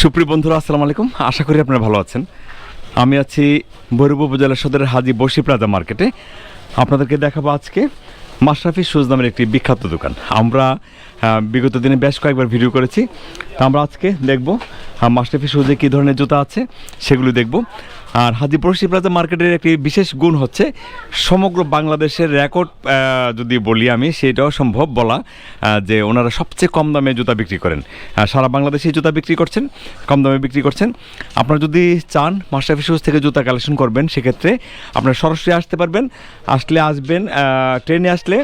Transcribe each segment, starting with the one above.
সুপ্রিয় বন্ধুরা, আসসালামু আলাইকুম। আশা করি আপনারা ভালো আছেন। আমি আছি ভৈরব উপজেলা সদরের হাজী বসি প্লাজা মার্কেটে। আপনাদেরকে দেখাবো আজকে মাশরাফি শুজ নামের একটি বিখ্যাত দোকান। আমরা বিগত দিনে বেশ কয়েকবার ভিডিও করেছি। তো আমরা আজকে দেখব মাশরাফি শুজে কী ধরনের জুতা আছে সেগুলো দেখব। আর হাজী বসি প্লাজা মার্কেটের একটি বিশেষ গুণ হচ্ছে সমগ্র বাংলাদেশের রেকর্ড যদি বলি আমি, সেটাও সম্ভব বলা যে ওনারা সবচেয়ে কম দামে জুতা বিক্রি করেন। সারা বাংলাদেশে জুতা বিক্রি করছেন, কম দামে বিক্রি করছেন। আপনারা যদি চান মাশরাফি শুজ থেকে জুতা কালেকশন করবেন, সেক্ষেত্রে আপনারা সরাসরি আসতে পারবেন। আসবেন ট্রেনে আসলে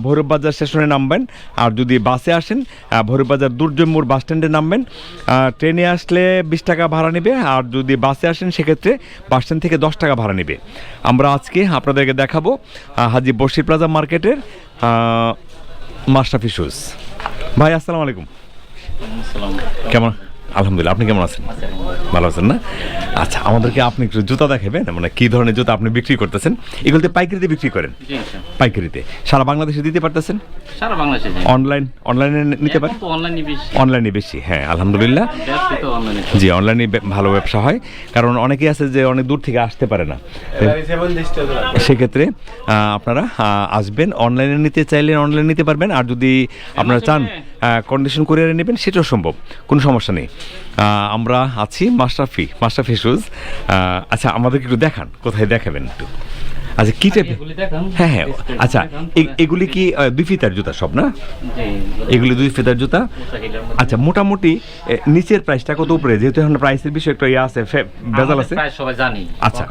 ভৈরব বাজার স্টেশনে নামবেন। আর যদি বাসে আসেন ভৈরব বাজার দুর্জয় মোড় বাস স্ট্যান্ডে নামবেন। ট্রেনে আসলে 20 টাকা ভাড়া নেবে, আর যদি বাসে আসেন সেক্ষেত্রে বাস স্ট্যান্ড থেকে 10 টাকা ভাড়া নেবে। আমরা আজকে আপনাদেরকে দেখাবো হাজী বসি প্লাজা মার্কেটের মাশরাফি শুজ। ভাই আসসালামু আলাইকুম। কেমন? আলহামদুলিল্লাহ। আপনি কেমন আছেন? ভালো আছেন না? আচ্ছা, আমাদেরকে আপনি একটু জুতা দেখাবেন, মানে কী ধরনের জুতা আপনি বিক্রি করতেছেন। এগুলোতে পাইকারিতে বিক্রি করেন? পাইকারিতে সারা বাংলাদেশে দিতে পারতেছেন? সারা বাংলাদেশে অনলাইনে নিতে পারেন? অনলাইনে বেশি। হ্যাঁ, আলহামদুলিল্লাহ। জি, অনলাইনে ভালো ব্যবসা হয়, কারণ অনেকেই আছে যে অনেক দূর থেকে আসতে পারে না। সেক্ষেত্রে আপনারা আসবেন। অনলাইনে নিতে চাইলে অনলাইনে নিতে পারবেন, আর যদি আপনারা চান কন্ডিশন কুরিয়ারে নেবেন সেটাও সম্ভব, কোনো সমস্যা নেই। আমরা আছি মাশরাফি শুজ। আচ্ছা, আমাদেরকে একটু দেখান, কোথায় দেখাবেন একটু? আচ্ছা, কি টাইপের? হ্যাঁ হ্যাঁ, আচ্ছা, এগুলি কি 2 ফিতার জুতা সব না? এগুলি 2 ফিতার জুতা। আচ্ছা, মোটামুটি নিচের প্রাইসটা কত উপরে? যেহেতু এখন প্রাইসের বিষয়ে একটা আছে, ভেজাল আছে। আচ্ছা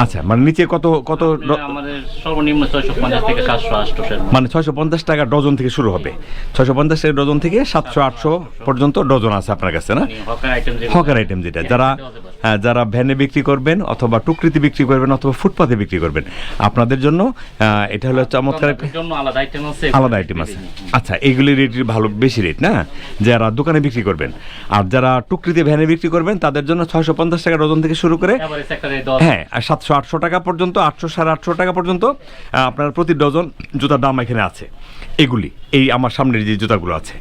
আচ্ছা, মানে নিচে কত কত? আমাদের সর্বনিম্ন 650 থেকে 700 800, মানে 650 টাকা ডজন থেকে শুরু হবে। 650 টাকা ডজন থেকে 700 800 পর্যন্ত ডজন আছে আপনার কাছে না? হকার আইটেম যেটা, যারা ভ্যানে বিক্রি করবেন, অথবা টুকরিতে বিক্রি করবেন, অথবা ফুটপাতে বিক্রি করবেন, আপনাদের জন্য এটা হলো চমৎকার আলাদা আইটেম আছে। আচ্ছা, এইগুলির রেট ভালো, বেশি রেট না যারা দোকানে বিক্রি করবেন। আর যারা টুকরিতে ভ্যানে বিক্রি করবেন তাদের জন্য 650 টাকা ডজন থেকে শুরু করে, হ্যাঁ, 700 800 টাকা পর্যন্ত, 800 850 টাকা পর্যন্ত আপনার প্রতি ডজন জুতার দাম এখানে আছে। এগুলি এই আমার সামনের যে জুতাগুলো আছে,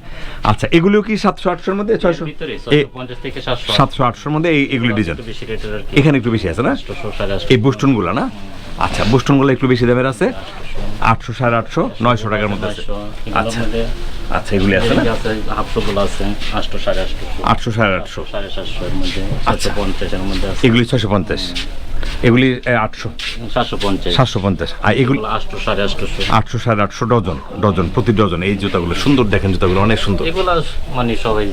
আচ্ছা, এগুলিও কি 700 800-র মধ্যে? 700 800-র মধ্যে এগুলি ডিজাইন। এখানে একটু বেশি আছে না এই বুস্টনগুলো না? আচ্ছা, বুস্টনগুলো একটু বেশি দামের আছে, 800 850 900 টাকার মধ্যে আছে। আচ্ছা আচ্ছা, এগুলি আছে না? 800 850 এগুলি 650, এগুলি 800 750, আর এগুলো 800 850 ডজন প্রতি ডজন। এই জুতাগুলো সুন্দর, দেখেন জুতাগুলো অনেক সুন্দর। এগুলো মানে সবাই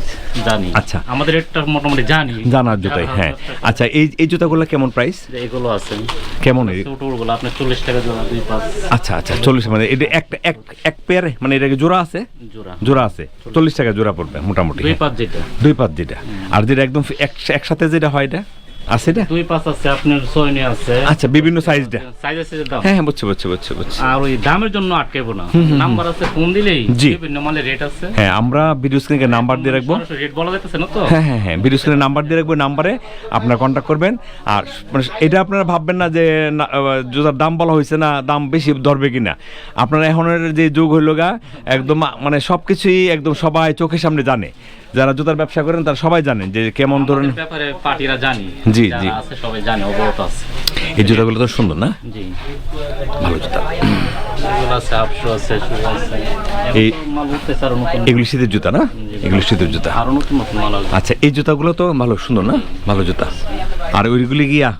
জানি। আচ্ছা, আমাদের এটা মোটামুটি জানার জুতাই। হ্যাঁ, আচ্ছা, এই জুতাগুলো কেমন প্রাইস? এগুলো আছে কেমন? ছোটগুলো আপনার 40 টাকা জোড়া, 2 পাঁচ। আচ্ছা আচ্ছা, 40, মানে এটা এক পেয়ারে, মানে এটা জোড়া আছে? জোড়া আছে, 40 টাকা জোড়া পড়বে মোটামুটি। 2 পাঁচ যেটা, আর যেটা একদম একসাথে যেটা হয় এটা আছে, এটা 2 পাঁচ আছে আপনার, 6 আছে। আচ্ছা, বিভিন্ন সাইজটা আছে দাম। হ্যাঁ, বুঝছি। আর ওই দামের জন্য আটকাবো না, নাম্বার আছে, ফোন দিলেই বিভিন্ন মালের রেট আছে। হ্যাঁ, আমরা ভিডিও স্ক্রিনে নাম্বার দিয়ে রাখবো। রেট বলা যাইতেছে না তো? হ্যাঁ, ভিডিও স্ক্রিনে নাম্বার দিয়ে রাখবো, নাম্বারে আপনারা কন্ট্যাক্ট করবেন। আর এটা আপনারা ভাববেন না যে জুতার দাম বলা হয়েছে না, দাম বেশি ধরবে কিনা। আপনারা এখনের যে যুগ হইল গা, একদম মানে সবকিছুই একদম সবাই চোখের সামনে জানে। যারা জুতার ব্যবসা করেন তারা সবাই জানেন যে কেমন ধরনের ব্যাপারে পার্টিরা জানি। জি আছে, সবাই জানে, অবগত আছে। এই জুতাগুলো তো সুন্দর না? জি, ভালো জুতা। এগুলো আছে 800 আছে, আছে। এই মাল উঠতেছে আর নতুন। এগুলি শীতের জুতা না? এগুলি শীতের জুতা, আর নতুন মাল আছে। আচ্ছা, এই জুতাগুলো তো ভালো সুন্দর না? ভালো জুতা। আর ওইগুলি গিয়া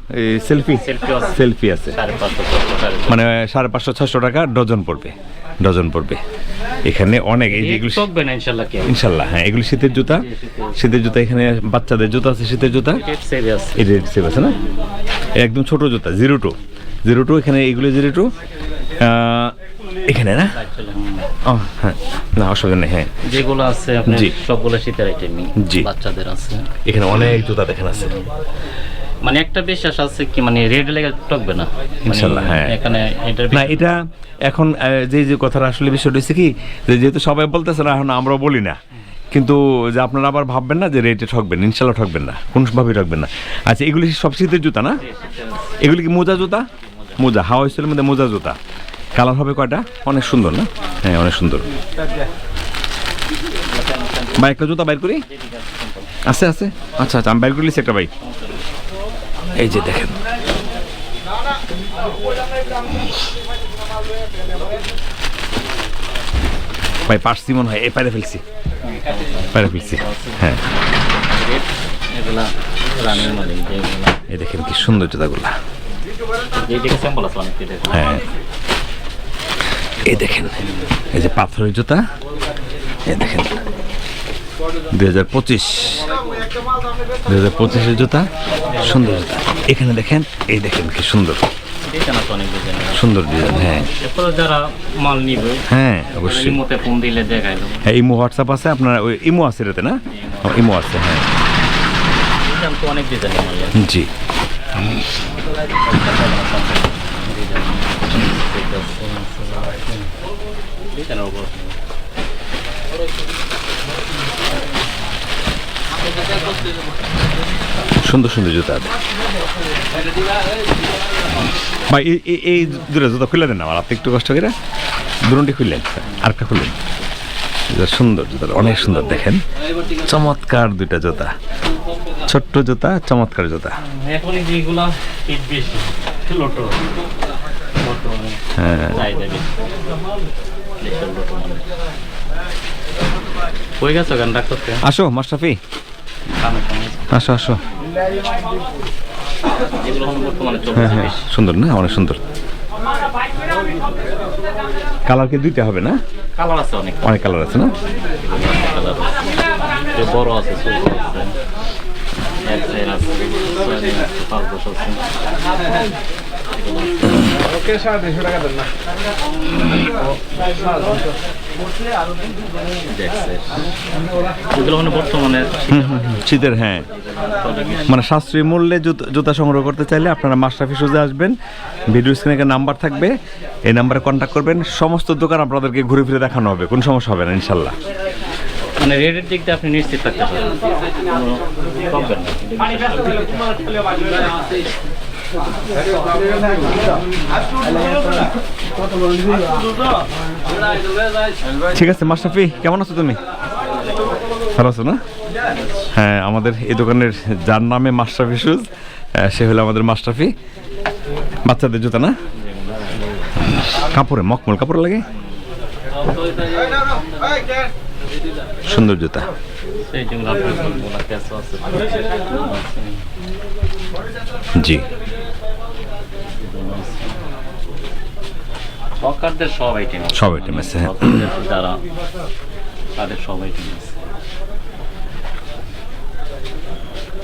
সেলফি আছে, মানে 550 600 টাকা ডজন পড়বে। এখানে অনেক ইনশাল্লাহ। হ্যাঁ, এগুলি শীতের জুতা। এখানে বাচ্চাদের জুতা আছে, শীতের জুতা। এই রেট সেভ আছে না? একদম ছোট জুতা, 02 এখানে এগুলি 02 এখানে না? হ্যাঁ, না, অসুবিধা নেই। হ্যাঁ, যেগুলো আছে আপনার সবগুলো শীতের আইটেমই। জি, বাচ্চাদের আছে। এখানে অনেক জুতা দেখেন আছে, মানে একটা বিশ্বাস আছে কি, মানে রেড লেগে টকবে না ইনশাআল্লাহ। হ্যাঁ, এখানে না, এটা এখন যে কথাটা আসলে বিষয়টা হচ্ছে কি, যেহেতু সবাই বলতেছে না, এখন আমরাও বলি না, কিন্তু যে আপনারা আবার ভাববেন না যে রেটে ঠকবেন, ইনশাল্লাহ ঠকবেন না, কোনোভাবেই ঠকবেন না। আচ্ছা, এগুলি সব শীতের জুতা না? এগুলি কি মোজা জুতা? মোজা, হাওয়া স্টাইলের মধ্যে মোজা জুতা। কালার হবে কয়টা? অনেক সুন্দর না? হ্যাঁ, অনেক সুন্দর। বা একটা জুতা বাইর করি। আছে আছে, আচ্ছা আচ্ছা, আমি বাইর করে নিচ্ছি একটা ভাই। এই যে দেখেন, ভাই পারছি মনে হয়, এই পাইরে ফেলছি, হ্যাঁ। এগুলা রানের মালিক যেগুলা, এই দেখেন কি সুন্দর জুতাগুলা, যেদিকে স্যাম্পল আছে অনেক কিছু। হ্যাঁ। এই দেখেন, এই যে পাথরের জুতা, এই দেখেন 2025-এর জুতা, সুন্দর জুতা। এখানে দেখেন, এই দেখেন কি সুন্দর এখানে তো অনেক ডিজাইন, সুন্দর ডিজাইন। হ্যাঁ এরপরে যারা মাল নিবে, হ্যাঁ অবশ্যই। ইমোতে ফোন দিলে দেখাই দেবো। হ্যাঁ, ইমো হোয়াটসঅ্যাপ আছে আপনার, ওই ইমো আছে এটাতে না? ইমো আছে, হ্যাঁ। ডিজাইন তো অনেক ডিজাইন মাল জি। ডিজাইনের উপর সুন্দর সুন্দর জুতা আছে ভাই। এই দুটো জুতা খুলে দেন আমার, আপনি একটু কষ্ট করে দুটি খুললেন, আরেকটা খুললেন। সুন্দর জুতা, অনেক সুন্দর, দেখেন চমৎকার দুইটা জুতা, ছোট্ট জুতা, চমৎকার জুতা। এখন যেগুলা হিট বেশি, লোটো হ্যাঁ, হয়ে গেছে গান ডাক্তারকে। আসো মাশরাফি, আসো আসো। এগুলো বর্তমানে চলছে হ্যাঁ হ্যাঁ, সুন্দর না, অনেক সুন্দর। কালার কি দুইটা হবে না? কালার আছে অনেক, অনেক কালার আছে না? কালার বড় আছে, ছোট আছে, এক সাইজ আছে, 5-10 আছে। এগুলো মানে বর্তমানে শীতের, হ্যাঁ, মানে সাশ্রয়ী মূল্যে জুতা সংগ্রহ করতে চাইলে আপনারা মাশরাফি শুজে আসবেন। ভিডিও স্ক্রিনে একটা নাম্বার থাকবে, এই নাম্বারে কন্ট্যাক্ট করবেন। সমস্ত দোকান আপনাদেরকে ঘুরে ফিরে দেখানো হবে, কোনো সমস্যা হবে না ইনশাল্লাহ। মানে রেটের দিক দিয়ে আপনি নিশ্চিত থাকতে পারেন, কোনো প্রবলেম নেই। ঠিক আছে মাশরাফি, কেমন আছো তুমি? ভালো আছো না? হ্যাঁ, আমাদের এই দোকানের যার নামে মাশরাফি শুজ, সে হলো আমাদের মাশরাফি। বাচ্চাদের জুতা না, কাপড়ে মখমল কাপড় লাগে, সুন্দর জুতা। জি, হকারদের সব আইটেম আছে, সব আইটেম আছে, হ্যাঁ। যারা তাদের সব আইটেম আছে।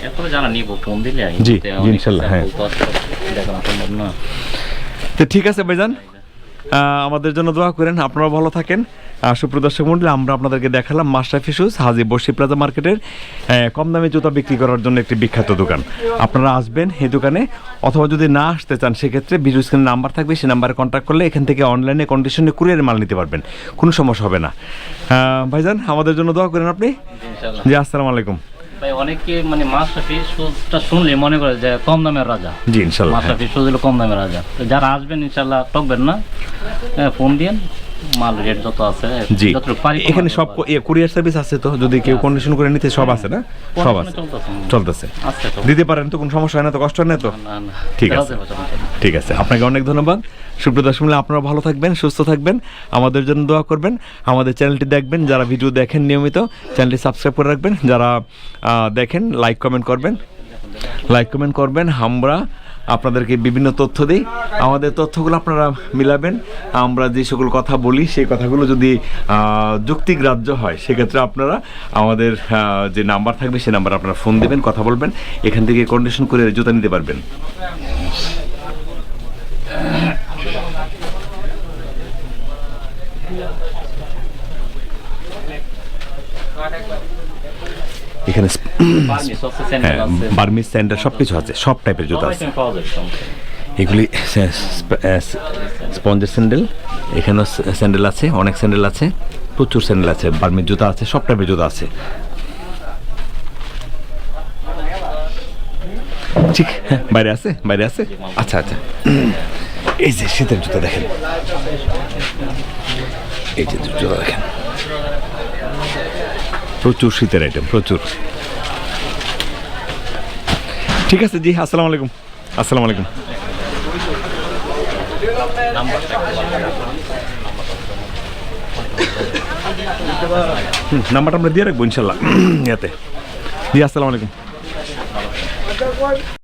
এরপরে যারা নিব ফোন দিলে জি, ইনশাল্লাহ, হ্যাঁ। দেখানো সম্ভব না। তো ঠিক আছে ভাইজান, আমাদের জন্য দোয়া করেন, আপনারা ভালো থাকেন। সুপ্রদর্শক মন্ডলী, আমরা আপনাদেরকে দেখালাম মাশরাফি শুজ, হাজি বসি প্লাজা মার্কেটের কম দামে জুতা বিক্রি করার জন্য একটি বিখ্যাত দোকান। আপনারা আসবেন এই দোকানে, অথবা যদি না আসতে চান সেক্ষেত্রে ভিডিও স্ক্রিনে নাম্বার থাকবে, সেই নাম্বারে কন্ট্যাক্ট করলে এখান থেকে অনলাইনে কন্ডিশনে কুরিয়ারে মাল নিতে পারবেন, কোনো সমস্যা হবে না। ভাইজান, আমাদের জন্য দোয়া করেন আপনি। জি, আসসালামু আলাইকুম ভাই। অনেকে মানে মাশরাফি শুজটা শুনলে মনে করে যে কম দামের রাজা। জি, ইনশাল্লাহ, মাশরাফি শুজ হলো কম দামের রাজা। তো যারা আসবেন ইনশাল্লাহ ঠকবেন না, ফোন দিন, মাল রেট যত আছে। জি, এখানে সব কুরিয়ার সার্ভিস আছে, তো যদি কেউ কন্ডিশন করে নিতে সব আছে না? সব আছে, চলতেছে, দিতে পারেন তো, কোনো সমস্যা হয় না তো, কষ্ট হয় না তো? ঠিক আছে, ঠিক আছে, আপনাকে অনেক ধন্যবাদ। সুপ্রদর্শক মূল্যে আপনারা ভালো থাকবেন, সুস্থ থাকবেন, আমাদের জন্য দোয়া করবেন। আমাদের চ্যানেলটি দেখবেন, যারা ভিডিও দেখেন নিয়মিত চ্যানেলটি সাবস্ক্রাইব করে রাখবেন, যারা দেখেন লাইক কমেন্ট করবেন। আমরা আপনাদেরকে বিভিন্ন তথ্য দিই, আমাদের তথ্যগুলো আপনারা মিলাবেন। আমরা যে সকল কথা বলি সেই কথাগুলো যদি যুক্তিগ্রাহ্য হয় সেক্ষেত্রে আপনারা আমাদের যে নাম্বার থাকবে সেই নাম্বারে আপনারা ফোন দেবেন, কথা বলবেন, এখান থেকে কন্ডিশন করে জুতা নিতে পারবেন। এখানে বার্মিজ স্যান্ডেল সব কিছু আছে, সব টাইপের জুতা আছে। এগুলি স্পঞ্জের স্যান্ডেল, এখানেও স্যান্ডেল আছে, অনেক স্যান্ডেল আছে, প্রচুর স্যান্ডেল আছে, বার্মিজ জুতা আছে, সব টাইপের জুতা আছে। ঠিক, হ্যাঁ, বাইরে আছে, আচ্ছা আচ্ছা। এই যে শীতের জুতা দেখেন, এই যে জুতা দেখেন, প্রচুর শীতের আইটেম, প্রচুর। ঠিক আছে জি, আসসালামু আলাইকুম। আসসালামু আলাইকুম। নাম্বারটা আমরা দিয়ে রাখবো ইনশাল্লাহ ইয়াতে। জি আসসালামু আলাইকুম।